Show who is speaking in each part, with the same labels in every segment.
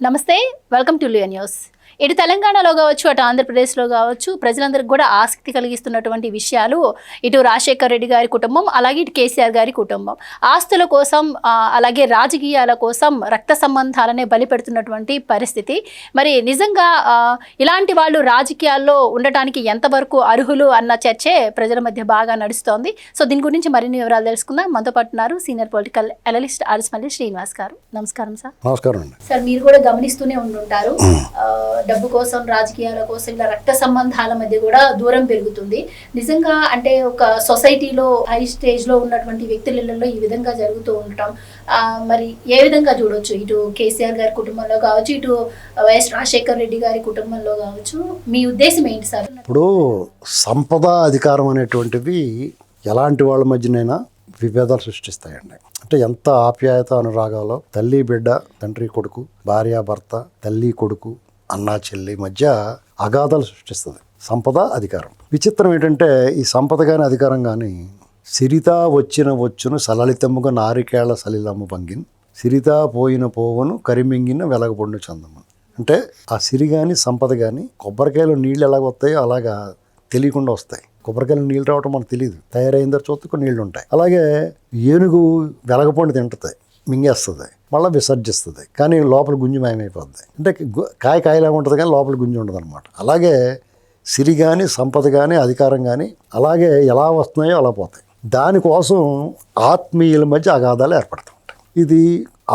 Speaker 1: నమస్తే, welcome to Leo news. ఇటు తెలంగాణలో కావచ్చు, అటు ఆంధ్రప్రదేశ్లో కావచ్చు, ప్రజలందరికీ కూడా ఆసక్తి కలిగిస్తున్నటువంటి విషయాలు ఇటు రాజశేఖర్ రెడ్డి గారి కుటుంబం, అలాగే ఇటు కేసీఆర్ గారి కుటుంబం ఆస్తుల కోసం, అలాగే రాజకీయాల కోసం రక్త సంబంధాలనే బలి పెడుతున్నటువంటి పరిస్థితి. మరి నిజంగా ఇలాంటి వాళ్ళు రాజకీయాల్లో ఉండటానికి ఎంతవరకు అర్హులు అన్న చర్చే ప్రజల మధ్య బాగా నడుస్తోంది. సో దీని గురించి మరిన్ని వివరాలు తెలుసుకుందాం. మనతో పాటు ఉన్నారు సీనియర్ పొలిటికల్ అనలిస్ట్ ఆర్ఎస్మల్లి శ్రీనివాస్ గారు. నమస్కారం సార్.
Speaker 2: నమస్కారం.
Speaker 1: సార్, మీరు కూడా గమనిస్తూనే ఉంటుంటారు, డబ్బు కోసం, రాజకీయాల కోసం ఇలా రక్త సంబంధాల మధ్య కూడా దూరం పెరుగుతుంది. నిజంగా అంటే ఒక సొసైటీలో హై స్టేజ్ లో ఉన్నటువంటి వ్యక్తులలో ఈ విధంగా జరుగుతూ ఉండటం మరి ఏ విధంగా చూడొచ్చు? ఇటు కేసీఆర్ గారి కుటుంబంలో కావచ్చు, ఇటు వైఎస్ రాజశేఖర్ రెడ్డి గారి కుటుంబంలో కావచ్చు. మీ ఉద్దేశం ఏంటి సార్?
Speaker 2: ఇప్పుడు సంపద, అధికారం అనేటువంటివి ఎలాంటి వాళ్ళ మధ్యనైనా విభేదాలు సృష్టిస్తాయండి. అంటే ఎంత ఆప్యాయత అనురాగాలో తల్లి బిడ్డ, తండ్రి కొడుకు, భార్య భర్త, తల్లి కొడుకు, అన్నా చెల్లి మధ్య అగాధాలు సృష్టిస్తుంది సంపద, అధికారం. విచిత్రం ఏంటంటే ఈ సంపద కానీ అధికారం కానీ సిరితా వచ్చును సలలితముగా నారికేళ్ల సలిలమ్మ పంగిన్, సిరితా పోయిన పోవను కరిమింగిన వెలగపొండు చందమ్మ. అంటే ఆ సిరి కానీ సంపద కానీ కొబ్బరికాయలో నీళ్ళు ఎలాగ వస్తాయో అలాగా తెలియకుండా వస్తాయి. కొబ్బరికాయలు నీళ్ళు రావటం మనకు తెలియదు, తయారైన తర్వాత చూస్తే కొన్ని నీళ్ళు ఉంటాయి. అలాగే ఏనుగు వెలగపొండి తింటుంది, మింగేస్తుంది, మళ్ళీ విసర్జిస్తుంది, కానీ లోపల గుంజు మాయమైపోద్ది. అంటే కాయలాగా ఉంటుంది కానీ లోపల గుంజు ఉండదు అనమాట. అలాగే సిరి కానీ సంపద కానీ అధికారం కానీ అలాగే ఎలా వస్తున్నాయో అలా పోతాయి. దానికోసం ఆత్మీయుల మధ్య అగాధాలు ఏర్పడుతూ ఉంటాయి. ఇది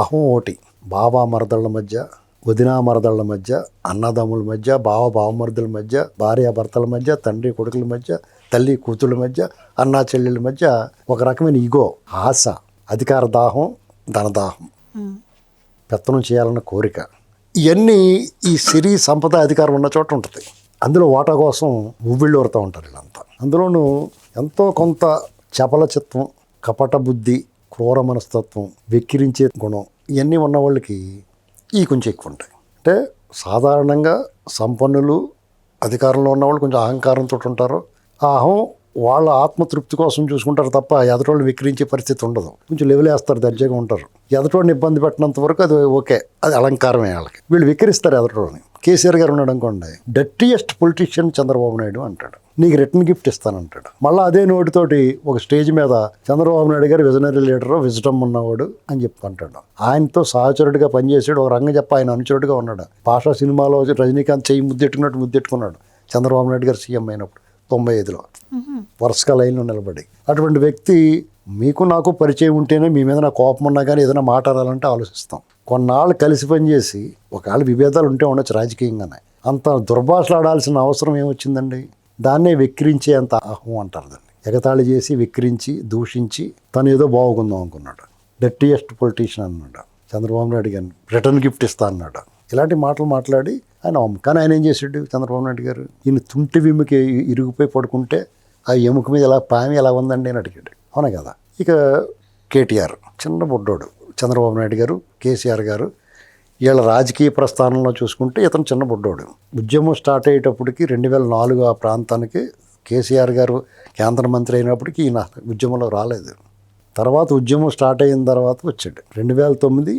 Speaker 2: అహం ఒకటి, బాబా మరదళ్ళ మధ్య, వదినా మరదళ్ళ మధ్య, అన్నదమ్ముల మధ్య, బావమరుదుల మధ్య, భార్యాభర్తల మధ్య, తండ్రి కొడుకుల మధ్య, తల్లి కూతుళ్ళ మధ్య, అన్నా చెల్లెళ్ళ మధ్య ఒక రకమైన ఈగో, ఆశ, అధికార దాహం, ధనదాహం, పెత్తనం చేయాలన్న కోరిక, ఇవన్నీ ఈ సిరి సంపద అధికారం ఉన్న చోట ఉంటుంది. అందులో వాటా కోసం ఉవ్విళ్ళు ఊరుతూ ఉంటారు వీళ్ళంతా. అందులోనూ ఎంతో కొంత చపల చిత్తం, కపట బుద్ధి, క్రూర మనస్తత్వం, వెక్కిరించే గుణం, ఇవన్నీ ఉన్న వాళ్ళకి ఈ కొంచెం ఎక్కువ ఉంటాయి. అంటే సాధారణంగా సంపన్నులు, అధికారంలో ఉన్నవాళ్ళు కొంచెం అహంకారంతో ఉంటారు. ఆ అహం వాళ్ళ ఆత్మతృప్తి కోసం చూసుకుంటారు తప్ప ఎదటోళ్ళని విక్రించే పరిస్థితి ఉండదు. కొంచెం లెవెల్ వేస్తారు, దర్జాగా ఉంటారు. ఎదటోడిని ఇబ్బంది పెట్టినంత వరకు అది ఓకే, అది అలంకారమే వాళ్ళకి. వీళ్ళు విక్రిస్తారు ఎదటోడిని. కేసీఆర్ గారు ఉన్నాడు అనుకోండి, డర్టీయెస్ట్ పొలిటీషియన్ చంద్రబాబు నాయుడు అంటాడు, నీకు రిటర్న్ గిఫ్ట్ ఇస్తానంటాడు. మళ్ళీ అదే నోటితోటి ఒక స్టేజ్ మీద చంద్రబాబు నాయుడు గారు విజనరీ లీడరు, విజటం ఉన్నవాడు అని చెప్పి అంటాడు. ఆయనతో సహచరుడిగా పనిచేసాడు, ఒక రంగం చెప్ప ఆయన అనుచరుడిగా ఉన్నాడు. పాషా సినిమాలో రజనీకాంత్ చెయ్యి ముద్దెట్టుకున్నట్టు ముద్దెట్టుకున్నాడు చంద్రబాబు నాయుడు గారు సీఎం అయినప్పుడు 95లో వరుసగా లైన్లో నిలబడి. అటువంటి వ్యక్తి మీకు నాకు పరిచయం ఉంటేనే మీ మీద నా కోపం ఉన్నా కానీ ఏదైనా మాట అనాలంటే ఆలోచిస్తాం. కొన్నాళ్ళు కలిసి పనిచేసి ఒకవేళ విభేదాలు ఉంటే ఉండొచ్చు రాజకీయంగానే, అంత దుర్భాషలాడాల్సిన అవసరం ఏమొచ్చిందండి? దాన్నే వెక్కిరించే అంత అహం అంటారు దాన్ని. ఎగతాళి చేసి వెక్కిరించి దూషించి తను ఏదో బాగుందాం అనుకున్నాడు. డర్టీయెస్ట్ పొలిటీషియన్ అన్నాడు చంద్రబాబు నాయుడు గారిని, రిటర్న్ గిఫ్ట్ ఇస్తా అన్నాడు. ఇలాంటి మాటలు మాట్లాడి ఆయన కానీ ఆయన ఏం చేసాడు చంద్రబాబు నాయుడు గారు? ఈయన తుంటి విమ్ముకి ఇరిగిపోయి పడుకుంటే ఆ ఎముక మీద ఎలా పామి ఎలా ఉందండి అని అడిగాడు. అవునా కదా? ఇక కేటీఆర్ చిన్న బుడ్డోడు, చంద్రబాబు నాయుడు గారు, కేసీఆర్ గారు వీళ్ళ రాజకీయ ప్రస్థానంలో చూసుకుంటే ఇతను చిన్న బుడ్డోడు. ఉద్యమం స్టార్ట్ అయ్యేటప్పటికి 2004 ఆ ప్రాంతానికి కేసీఆర్ గారు కేంద్ర మంత్రి అయినప్పటికీ ఈయన ఉద్యమంలో రాలేదు. తర్వాత ఉద్యమం స్టార్ట్ అయిన తర్వాత వచ్చాడు. 2009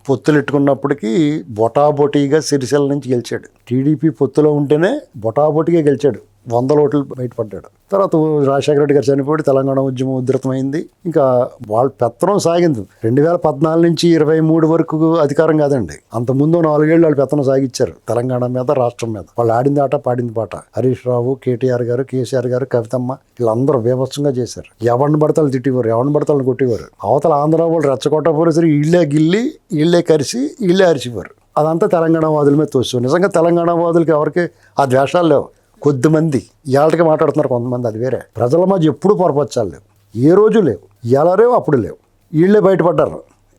Speaker 2: పొత్తులు ఎట్టుకున్నప్పటికీ బొటాబొటీగా సిరిసిల్ల నుంచి గెలిచాడు. టీడీపీ పొత్తులో ఉంటేనే బొటాబొటీగా గెలిచాడు, 100 ఓట్లు బయటపడ్డాడు. తర్వాత రాజశేఖర రెడ్డి గారు చనిపోయి తెలంగాణ ఉద్యమం ఉధృతమైంది. ఇంకా వాళ్ళ పెత్తనం సాగింది. 2014 నుంచి 23 వరకు అధికారం కాదండి, అంతకుముందు 4 ఏళ్ళు వాళ్ళు పెత్తనం సాగించారు తెలంగాణ మీద, రాష్ట్రం మీద. వాళ్ళు ఆడింది ఆట, పాడింది పాట. హరీష్ రావు, కేటీఆర్ గారు, కేసీఆర్ గారు, కవితమ్మ వీళ్ళందరూ బీభత్సంగా చేశారు. ఎవరిని పడతాలు తిట్టేవారు, ఎవరిని పడతాలు కొట్టేవారు. అవతల ఆంధ్ర వాళ్ళు రెచ్చగొట్టపోరు సరే వీళ్ళే గిల్లి, వీళ్ళే కరిసి, వీళ్ళే అరిచేవారు. అదంతా తెలంగాణ వాదుల మీద తోసు. నిజంగా తెలంగాణ వాదులకి ఎవరికి ఆ ద్వేషాలు లేవు. కొద్దిమంది ఇవాళకి మాట్లాడుతున్నారు, కొంతమంది అది వేరే. ప్రజల మధ్య ఎప్పుడు పొరపచ్చాలు లేవు, ఏ రోజు లేవు. ఎలా లేవు అప్పుడు లేవు. వీళ్ళే బయటపడ్డారు,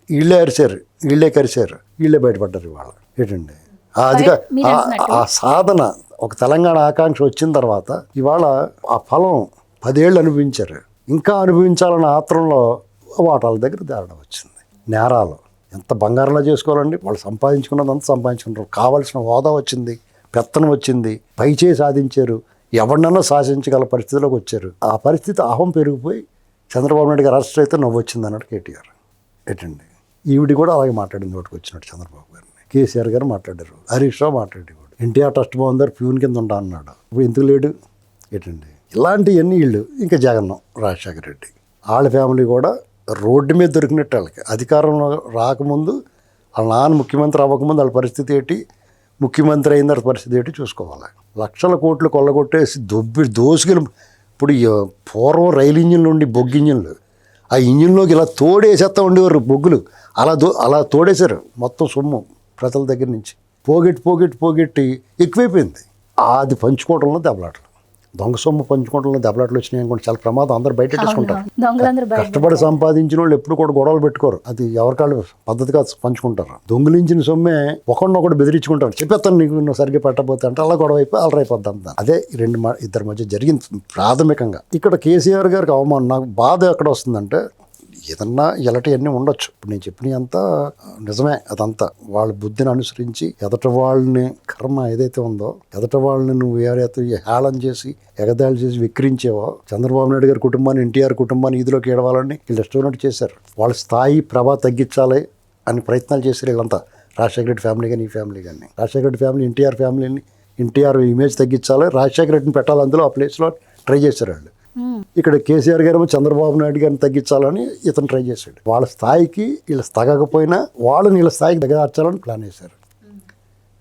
Speaker 2: వీళ్ళే అరిచారు, వీళ్ళే కరిచారు, వీళ్ళే బయటపడ్డారు. ఇవాళ ఏంటండి ఆ సాధన, ఒక తెలంగాణ ఆకాంక్ష వచ్చిన తర్వాత ఇవాళ ఆ ఫలం 10 ఏళ్ళు అనుభవించారు. ఇంకా అనుభవించాలన్న ఆత్రంలో వాటాల దగ్గర దారడం వచ్చింది. నేరాలు ఎంత బంగారంలో చేసుకోవాలండి, వాళ్ళు సంపాదించుకున్నదంతా సంపాదించుకుంటారు. కావాల్సిన హోదా వచ్చింది, పెత్తనం వచ్చింది, పైచేయి సాధించారు, ఎవరినన్నా శాసించగల పరిస్థితిలోకి వచ్చారు. ఆ పరిస్థితి అహం పెరిగిపోయి చంద్రబాబు నాయుడు గారు అరెస్ట్ అయితే నవ్వు వచ్చింది అన్నాడు కేటీఆర్. ఏంటండి ఈవిడి కూడా అలాగే మాట్లాడింది, నోటికి వచ్చినట్టు చంద్రబాబు గారిని. కేసీఆర్ గారు మాట్లాడారు, హరీష్ రావు మాట్లాడేవాడు, ఎన్టీఆర్ ట్రస్ట్ బాగుందారు ప్యూన్ కింద ఉంటా అన్నాడు. ఇప్పుడు ఎందుకు లేడు ఏంటండి? ఇలాంటివన్నీ వీళ్ళు ఇంకా జగన్, రాజశేఖర రెడ్డి వాళ్ళ ఫ్యామిలీ కూడా రోడ్డు మీద దొరికినట్టు. వాళ్ళకి అధికారంలో రాకముందు వాళ్ళ నాన్న ముఖ్యమంత్రి అవ్వకముందు వాళ్ళ పరిస్థితి ఏంటి, ముఖ్యమంత్రి అయిన తర్వాత పరిస్థితి ఏంటి చూసుకోవాలి. లక్షల కోట్లు కొల్లగొట్టేసి దోసుకెళ్ళి ఇప్పుడు పూర్వం రైలు ఇంజిన్లు ఉండి బొగ్గు ఇంజిన్లు, ఆ ఇంజిన్లోకి ఇలా తోడేసేస్తా ఉండేవారు బొగ్గులు, అలా తోడేశారు మొత్తం సొమ్ము ప్రజల దగ్గర నుంచి. పోగొట్టి ఎక్కువైపోయింది. అది పంచుకోవడంలో దెబ్బలాటలు, దొంగ సొమ్ము పంచుకోవడంలో దెబ్బలాటలు వచ్చినాయి అనుకోండి, చాలా ప్రమాదం. అందరూ బయటెట్టేసుకుంటారు. కష్టపడి సంపాదించిన వాళ్ళు ఎప్పుడు కూడా గొడవలు పెట్టుకోరు, అది ఎవరికాళ్ళు పద్ధతిగా పంచుకుంటారు. దొంగిలించిన సొమ్మే ఒకరినొకటి బెదిరించుకుంటారు, చెప్పేస్తాను నీకు నువ్వు సరిగ్గా పెట్టబోతే అంటే అలా గొడవ అయిపోయి అలరైపోద్ది అంతా. అదే ఇద్దరి మధ్య జరిగింది ప్రాథమికంగా. ఇక్కడ కేసీఆర్ గారికి అవమానం. నాకు బాధ ఎక్కడ వస్తుందంటే, ఏదన్నా ఇలాంటివన్నీ ఉండొచ్చు, ఇప్పుడు నేను చెప్పినవి అంతా నిజమే, అదంతా వాళ్ళ బుద్ధిని అనుసరించి ఎదట వాళ్ళని కర్మ ఏదైతే ఉందో, ఎదట వాళ్ళని నువ్వు ఎవరైతే హేళన చేసి ఎగదాళి చేసి విక్రించేవో, చంద్రబాబు నాయుడు గారి కుటుంబాన్ని, ఎన్టీఆర్ కుటుంబాన్ని ఈదిలోకి ఏడవాలని వీళ్ళు రెస్టారెంట్ చేశారు. వాళ్ళ స్థాయి ప్రభా తగ్గించాలి అని ప్రయత్నాలు చేశారు వీళ్ళంతా. రాజశేఖర రెడ్డి ఫ్యామిలీ కానీ, ఈ ఫ్యామిలీ కానీ, రాజశేఖర రెడ్డి ఫ్యామిలీ ఎన్టీఆర్ ఫ్యామిలీని, ఎన్టీఆర్ ఇమేజ్ తగ్గించాలి, రాజశేఖర రెడ్డిని పెట్టాలి అందులో, ఆ ప్లేస్లో ట్రై చేశారు వాళ్ళు. ఇక్కడ కేసీఆర్ గారు చంద్రబాబు నాయుడు గారిని తగ్గించాలని ఇతను ట్రై చేశాడు. వాళ్ళ స్థాయికి వీళ్ళు తగ్గకపోయినా వాళ్ళని వీళ్ళ స్థాయికి దిగదార్చాలని ప్లాన్ చేశారు.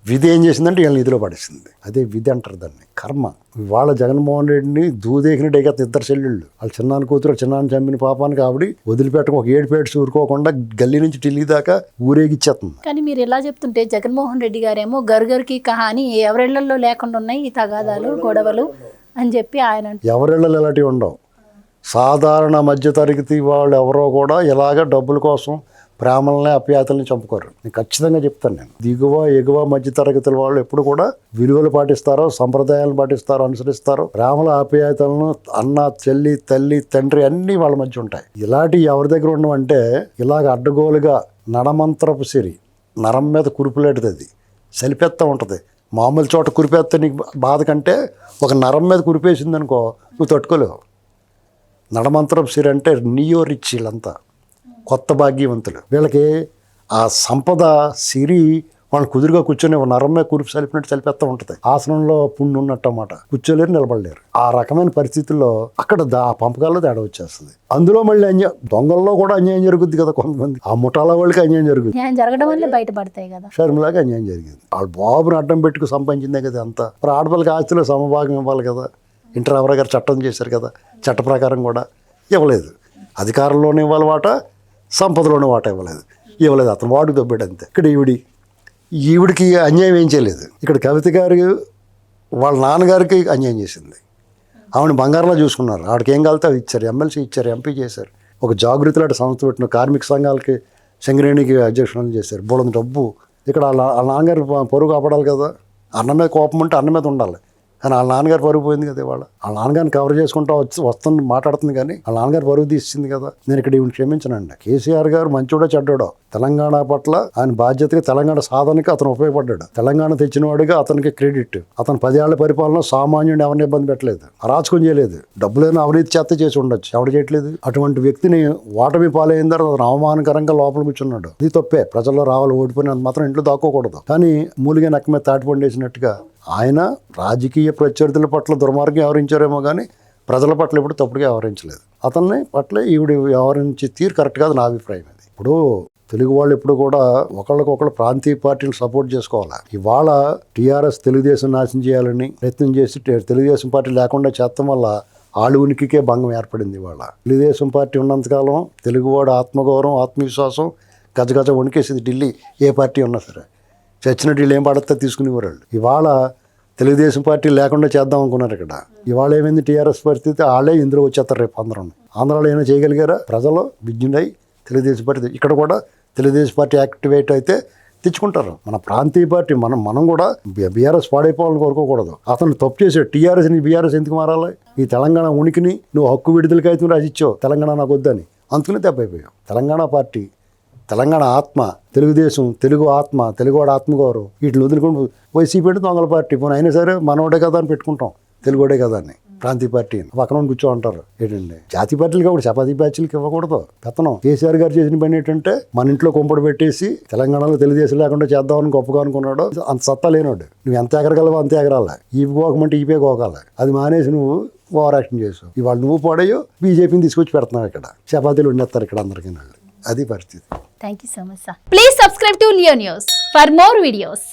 Speaker 2: విధి ఏం చేసిందంటే వీళ్ళని ఇదిలో పడేసింది. అదే విధి అంటారు దాన్ని, కర్మ. వాళ్ళ జగన్మోహన్ రెడ్డిని దూదేకినట్టు ఎగత ఇద్దరు చెల్లెళ్ళు, వాళ్ళ చిన్నాన్న కూతురు చిన్నాన్న చంపిన పాపానికి ఆవిడ వదిలిపెట్టక ఒక 7 పేట్స్ ఊరుకోకుండా గల్లీ నుంచి ఢిల్లీ దాకా ఊరేగిచ్చేస్తుంది.
Speaker 1: కానీ మీరు ఎలా చెప్తుంటే జగన్మోహన్ రెడ్డి గారేమో గరుగరికి కహాని ఎవరిళ్లలో లేకుండా ఉన్నాయి ఈ తగాదాలు గొడవలు అని చెప్పి ఆయన.
Speaker 2: ఎవరిళ్ళలో ఇలాంటివి ఉండవు. సాధారణ మధ్యతరగతి వాళ్ళు ఎవరో కూడా ఇలాగ డబ్బుల కోసం ప్రేమల్ని అప్యాతల్ని చంపుకోరు. నేను ఖచ్చితంగా చెప్తాను. నేను దిగువ ఎగువ మధ్యతరగతుల వాళ్ళు ఎప్పుడు కూడా విలువలు పాటిస్తారో, సంప్రదాయాలను పాటిస్తారో, అనుసరిస్తారో. ప్రేమల ఆప్యాయతలను అన్న, చెల్లి, తల్లి, తండ్రి అన్నీ వాళ్ళ మధ్య ఉంటాయి. ఇలాంటి ఎవరి దగ్గర ఉండమంటే ఇలాగ అడ్డగోలుగా నడమంత్రపు సిరి, నరం మీద కురుపులేటిది, అది సలిపెత్తా ఉంటుంది. మామూలు చోట కురిపేస్తే నీకు బాధ కంటే ఒక నరం మీద కురిపేసింది అనుకో నువ్వు తట్టుకోలేవు. నడమంత్రం సిరి అంటే నియో రిచ్, వీళ్ళంతా కొత్త భాగ్యవంతులు. వీళ్ళకి ఆ సంపద సిరి వాళ్ళు కుదురుగా కూర్చొని నరం మీద కురిపి సలిపినట్టు సలిపేస్తూ ఉంటుంది. ఆసనంలో పుండు ఉన్నట్టు అన్నమాట, కూర్చోలేరు, నిలబడలేరు. ఆ రకమైన పరిస్థితుల్లో అక్కడ ఆ పంపకాల్లో తేడా వచ్చేస్తుంది. అందులో మళ్ళీ దొంగల్లో కూడా అన్యాయం జరుగుద్ది కదా, కొంతమంది ఆ ముఠాల వాళ్ళకి అన్యాయం జరుగుతుంది,
Speaker 1: జరగడం వల్ల బయటపడతాయి కదా.
Speaker 2: షర్మిలాగా అన్యాయం జరిగింది. వాళ్ళ బాబుని అడ్డం పెట్టుకు సంపాదించిందే కదా అంతా. మరి ఆడపిల్లకి ఆస్తిలో సమభాగం ఇవ్వాలి కదా. ఇంటర్ ఎవరో గారు చట్టం చేశారు కదా, చట్ట ప్రకారం కూడా ఇవ్వలేదు. అధికారంలోనే ఇవ్వాలి వాటా, సంపదలోనే వాటా ఇవ్వలేదు. అతను వాడు దొబ్బాడు అంతే. ఇక్కడ ఈవిడికి అన్యాయం ఏం చేయలేదు. ఇక్కడ కవిత గారు వాళ్ళ నాన్నగారికి అన్యాయం చేసింది. ఆవిడ బంగారంలో చూసుకున్నారు. ఆవిడకి ఏం కాలితే అది ఇచ్చారు, ఎమ్మెల్సీ ఇచ్చారు, ఎంపీ చేశారు. ఒక జాగృతిలాంటి సంస్థ పెట్టిన కార్మిక సంఘాలకి సింగరేణికి అధ్యక్షులను చేశారు. బోళంత డబ్బు. ఇక్కడ వాళ్ళ నాన్నగారు పరుగు కాపాడాలి కదా. అన్న మీద కోపం ఉంటే అన్న మీద ఉండాలి, కానీ వాళ్ళ నాన్నగారు పరుగు పోయింది కదా. వాళ్ళ నాన్నగారిని కవర్ చేసుకుంటా వస్తుంది మాట్లాడుతుంది, కానీ వాళ్ళ నాన్నగారు పరుగు తీసింది కదా. నేను ఇక్కడ ఈవిని క్షమించనండి. కేసీఆర్ గారు మంచోడో చెడ్డోడో, తెలంగాణ పట్ల ఆయన బాధ్యతగా తెలంగాణ సాధనకి అతను ఉపయోగపడ్డాడు. తెలంగాణ తెచ్చినవాడిగా అతనికి క్రెడిట్. అతను 10 ఏళ్ల పరిపాలన సామాన్యుడిని ఎవరిని ఇబ్బంది పెట్టలేదు, అరాచకం చేయలేదు. డబ్బులైనా అవినీతి చేసి ఉండొచ్చు, ఎవడు చేయట్లేదు. అటువంటి వ్యక్తిని ఓటమి పాలైన తర్వాత అతను అవమానకరంగా లోపల కూర్చున్నాడు. ఇది తప్పే. ప్రజల్లో రావాలి, ఓడిపోయినంత మాత్రం ఇంట్లో దాక్కోకూడదు. కానీ మూలిగా నెక్క మీద తాటిపండేసినట్టుగా ఆయన రాజకీయ ప్రత్యర్థుల పట్ల దుర్మార్గం వ్యవహరించారేమో కానీ ప్రజల పట్ల ఎప్పుడు తప్పుడుగా వ్యవహరించలేదు. అతన్ని పట్ల ఈవిడ వ్యవహరించే తీరు కరెక్ట్ కాదు నా అభిప్రాయం. అది ఇప్పుడు తెలుగు వాళ్ళు ఎప్పుడు కూడా ఒకళ్ళకొకళ్ళు ప్రాంతీయ పార్టీలు సపోర్ట్ చేసుకోవాలి. ఇవాళ టీఆర్ఎస్ తెలుగుదేశం నాశనం చేయాలని ప్రయత్నం చేసి తెలుగుదేశం పార్టీ లేకుండా చేస్తాం వల్ల వాళ్ళ ఉనికికే భంగం ఏర్పడింది. ఇవాళ తెలుగుదేశం పార్టీ ఉన్నంతకాలం తెలుగువాడు ఆత్మగౌరవం, ఆత్మవిశ్వాసం గజగజ వణికేసేది. ఢిల్లీ ఏ పార్టీ ఉన్నా సరే చచ్చిన ఢిల్లీ ఏం పడితే తీసుకునేవారు. ఇవాళ తెలుగుదేశం పార్టీ లేకుండా చేద్దాం అనుకున్నారు. ఇక్కడ ఇవాళ ఏమైంది టీఆర్ఎస్ పరిస్థితి, వాళ్ళే ఇందులో వచ్చేస్తారు రేపు అందరం. ఆంధ్రాలో ఏమైనా చేయగలిగారా? ప్రజలు విజ్ఞుడై తెలుగుదేశం పార్టీ, ఇక్కడ కూడా తెలుగుదేశం పార్టీ యాక్టివేట్ అయితే తెచ్చుకుంటారు. మన ప్రాంతీయ పార్టీ మనం కూడా బీఆర్ఎస్ పాడైపోవాలని కోరుకోకూడదు. అతను తప్పు చేశాడు. టీఆర్ఎస్ని బీఆర్ఎస్ ఎందుకు మారాలి? ఈ తెలంగాణ ఉనికిని నువ్వు హక్కు విడుదలకి అయితే రాసిచ్చావు, తెలంగాణ నాకు వద్దని, అందుకనే దెబ్బైపోయావు. తెలంగాణ పార్టీ, తెలంగాణ ఆత్మ, తెలుగుదేశం, తెలుగు ఆత్మ, తెలుగువాడు ఆత్మగౌరవం, వీటిని వదులుకొని వైసీపీ అంటే దొంగల పార్టీ. పోనీ అయినా సరే మనోడే కదా అని పెట్టుకుంటాం, తెలుగుడే కదా అని. ప్రాంతీయ పార్టీ పక్కన కూర్చో అంటారు. ఏంటండి జాతీయ పార్టీలకి ఒకటి చపాతీ బ్యాచ్లకి ఇవ్వకూడదు పెత్తనం. కేసీఆర్ గారు చేసిన పని ఏంటంటే మన ఇంట్లో కుంపడి పెట్టేసి తెలంగాణలో తెలుగుదేశం లేకుండా చేద్దామని గొప్పగా అనుకున్నాడు. అంత సత్తా లేనాడు. నువ్వు ఎంత ఎగరగలవో అంత ఎగరాలి. ఈపి గోకమంటే ఈపే గోకాలి. అది మానేసి నువ్వు ఓవర్ యాక్షన్ చేసావు. ఇవాళ నువ్వు పాడయ్యో బీజేపీని తీసుకొచ్చి పెడుతున్నావు. ఇక్కడ చపాతీలు ఉండేస్తారు ఇక్కడ అందరికీ. అది పరిస్థితి.
Speaker 1: Thank you so much sir. Please subscribe to Leo news for more videos.